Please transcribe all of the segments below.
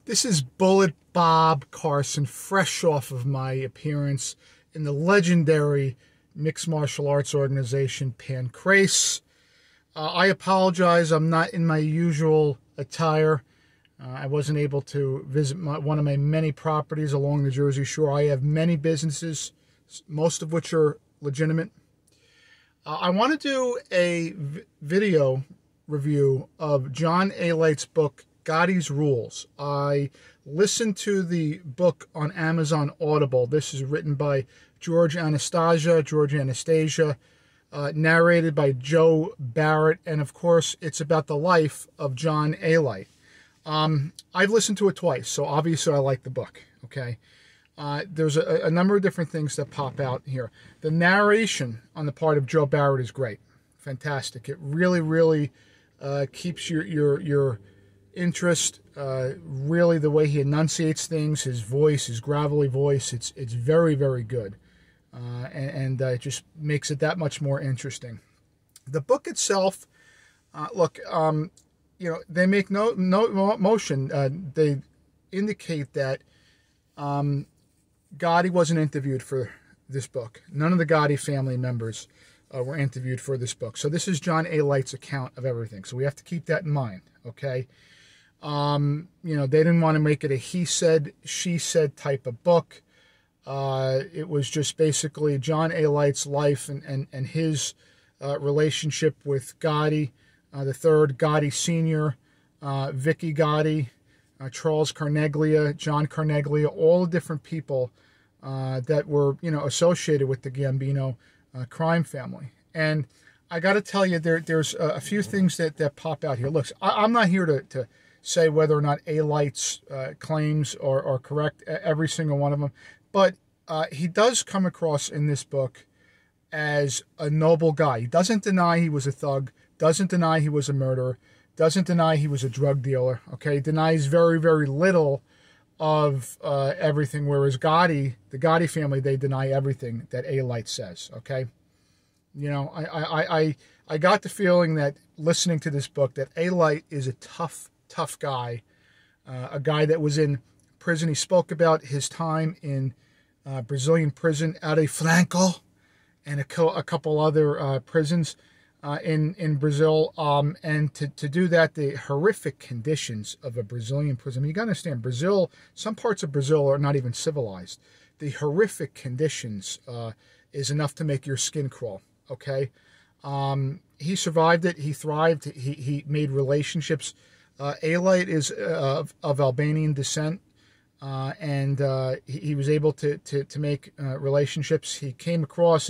This is Bullet Bob Carson, fresh off of my appearance in the legendary mixed martial arts organization Pancrase. I apologize, I'm not in my usual attire. I wasn't able to visit one of my many properties along the Jersey Shore. I have many businesses, most of which are legitimate. I want to do a video review of John Alite's book, Gotti's Rules. I listened to the book on Amazon Audible. This is written by George Anastasia, narrated by Joe Barrett, and of course, it's about the life of John Alite. I've listened to it twice, so obviously I like the book, okay? There's a number of different things that pop out here. The narration on the part of Joe Barrett is great, fantastic. It really keeps your interest. Really, the way he enunciates things, his voice, his gravelly voice, it's very good, and it just makes it that much more interesting. The book itself, look, you know, they make no motion. They indicate that Gotti wasn't interviewed for this book. None of the Gotti family members were interviewed for this book. So this is John Alite's account of everything. So we have to keep that in mind, okay? You know, they didn't want to make it a he said, she said type of book. It was just basically John Alite's life and his relationship with Gotti, the third, Gotti Sr., Vicky Gotti, Charles Carneglia, John Carneglia, all the different people that were, you know, associated with the Gambino crime family. And I got to tell you, there's a few things that pop out here. Look, I'm not here to say whether or not Alite's claims are correct, every single one of them, but he does come across in this book as a noble guy. He doesn't deny he was a thug, doesn't deny he was a murderer, doesn't deny he was a drug dealer, okay? Denies very little of everything, whereas Gotti, the Gotti family, they deny everything that Alite says, okay? You know, I got the feeling that listening to this book that Alite is a tough guy, a guy that was in prison. He spoke about his time in Brazilian prison, Alite Franco, and a couple other prisons in Brazil, and to do that, the horrific conditions of a Brazilian prison. I mean, you got to understand, Brazil, some parts of Brazil are not even civilized. The horrific conditions is enough to make your skin crawl, okay? He survived it, he thrived, he made relationships. Alite is of Albanian descent, and he was able to make relationships. He came across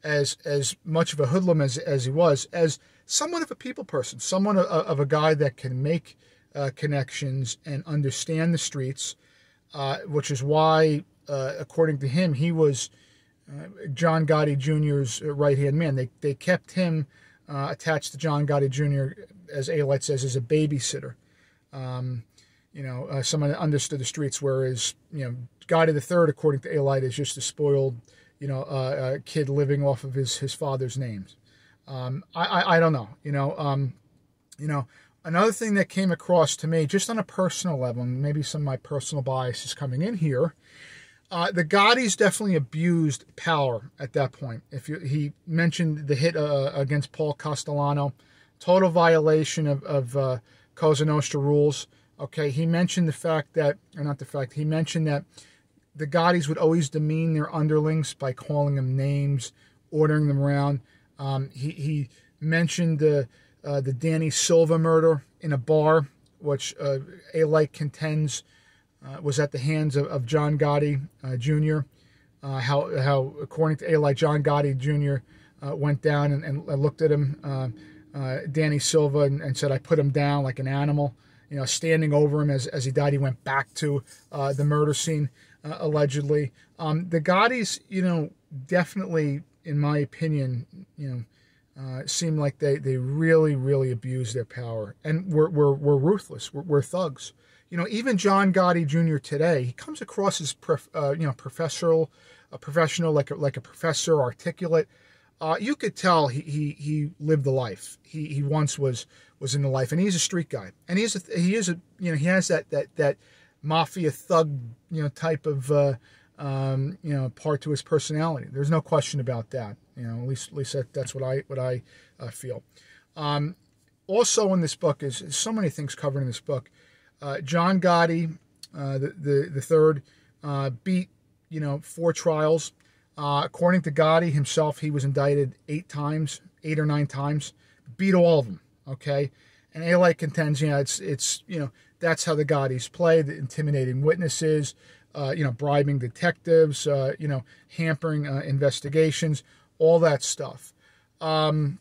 as much of a hoodlum as he was, as somewhat of a people person, someone of a guy that can make connections and understand the streets, which is why, according to him, he was John Gotti Jr.'s right-hand man. They kept him attached to John Gotti Jr., as Alite says, as a babysitter. You know, someone that understood the streets, whereas, you know, Gotti III, according to Alite, is just a spoiled, you know, kid living off of his father's names. I don't know, you know, another thing that came across to me, just on a personal level, and maybe some of my personal bias is coming in here, the Gottis definitely abused power at that point. He mentioned the hit against Paul Castellano, total violation of Cosa Nostra rules. Okay, he mentioned he mentioned that the Gottis would always demean their underlings by calling them names, ordering them around. He mentioned the Danny Silva murder in a bar, which Alite contends was at the hands of John Gotti Jr. How according to Alite, John Gotti Jr. Went down and looked at him, Danny Silva, and said, "I put him down like an animal." You know, standing over him as he died. He went back to the murder scene, allegedly. The Gottis, you know, definitely, in my opinion, you know, seem like they really abused their power, and we're ruthless. We're thugs. You know, even John Gotti Jr. today, he comes across as you know, professional, like a professor, articulate. You could tell he lived the life. He once was in the life, and he's a street guy, and he has that mafia thug, type of, part to his personality. There's no question about that. At least that's what I feel. Also in this book is so many things covered in this book. John Gotti, the third, beat 4 trials. According to Gotti himself, he was indicted 8 or 9 times, beat all of them. Okay, and Alite contends, it's that's how the Gottis play, the intimidating witnesses, bribing detectives, hampering investigations, all that stuff. And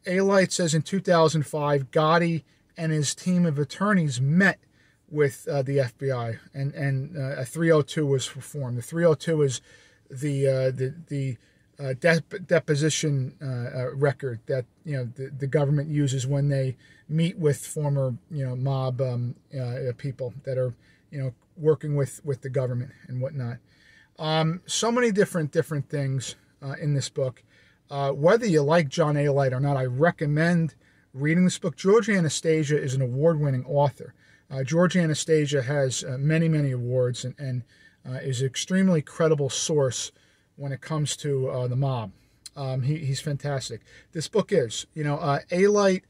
Alite says in 2005, Gotti and his team of attorneys met with the FBI, and a 302 was formed. The 302 is the deposition record that the government uses when they meet with former mob people that are working with the government and whatnot. So many different things in this book. Whether you like John Alite or not, I recommend reading this book. George Anastasia is an award-winning author. George Anastasia has many awards and is an extremely credible source when it comes to the mob. He's fantastic. This book is, Alite,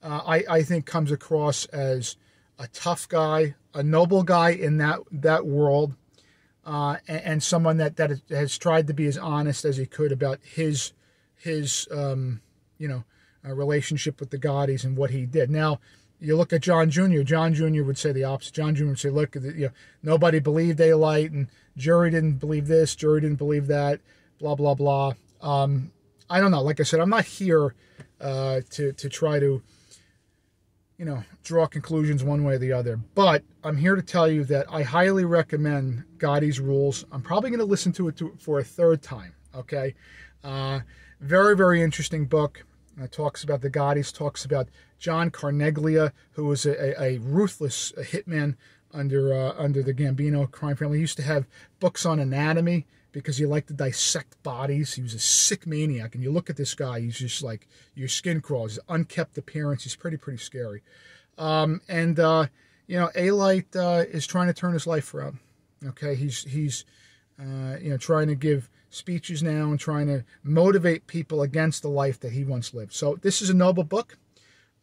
I think comes across as a tough guy, a noble guy in that world, and someone that has tried to be as honest as he could about his relationship with the Gottis and what he did. Now, you look at John Jr. John Jr. would say the opposite. John Jr. would say, look, nobody believed Alite, and jury didn't believe this, jury didn't believe that, blah, blah, blah. I don't know. Like I said, I'm not here to try to, draw conclusions one way or the other. But I'm here to tell you that I highly recommend Gotti's Rules. I'm probably going to listen to it for a 3rd time, okay? Very interesting book. Talks about the Gottis, talks about John Carneglia, who was a ruthless hitman under the Gambino crime family. He used to have books on anatomy because he liked to dissect bodies. He was a sick maniac. And you look at this guy, he's just like, your skin crawls. His unkempt appearance, he's pretty scary. Alite is trying to turn his life around. Okay, he's trying to give speeches now and trying to motivate people against the life that he once lived. So this is a noble book.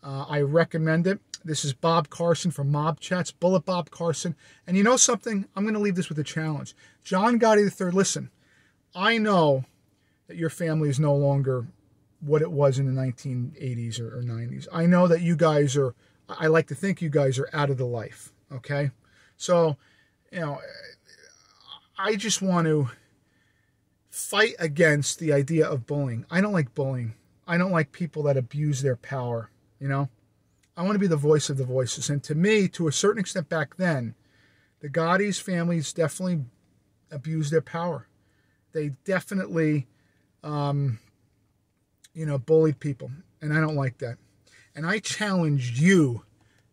I recommend it. This is Bob Carson from Mob Chats, Bullet Bob Carson. And you know something? I'm going to leave this with a challenge. John Gotti III, listen, I know that your family is no longer what it was in the 1980s or 90s. I know that you guys are, I like to think you guys are out of the life, okay? So, I just want to fight against the idea of bullying. I don't like bullying. I don't like people that abuse their power, I want to be the voice of the voices. And to me, to a certain extent back then, the Gotti's families definitely abused their power. They definitely, bullied people. And I don't like that. And I challenge you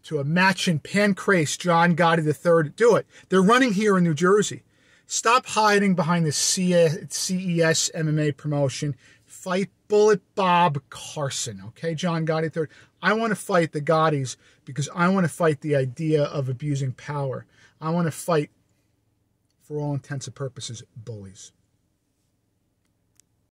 to a match in Pancrase, John Gotti III. Do it. They're running here in New Jersey. Stop hiding behind the CES MMA promotion. Fight Bullet Bob Carson, okay, John Gotti III. I want to fight the Gottis because I want to fight the idea of abusing power. I want to fight, for all intents and purposes, bullies.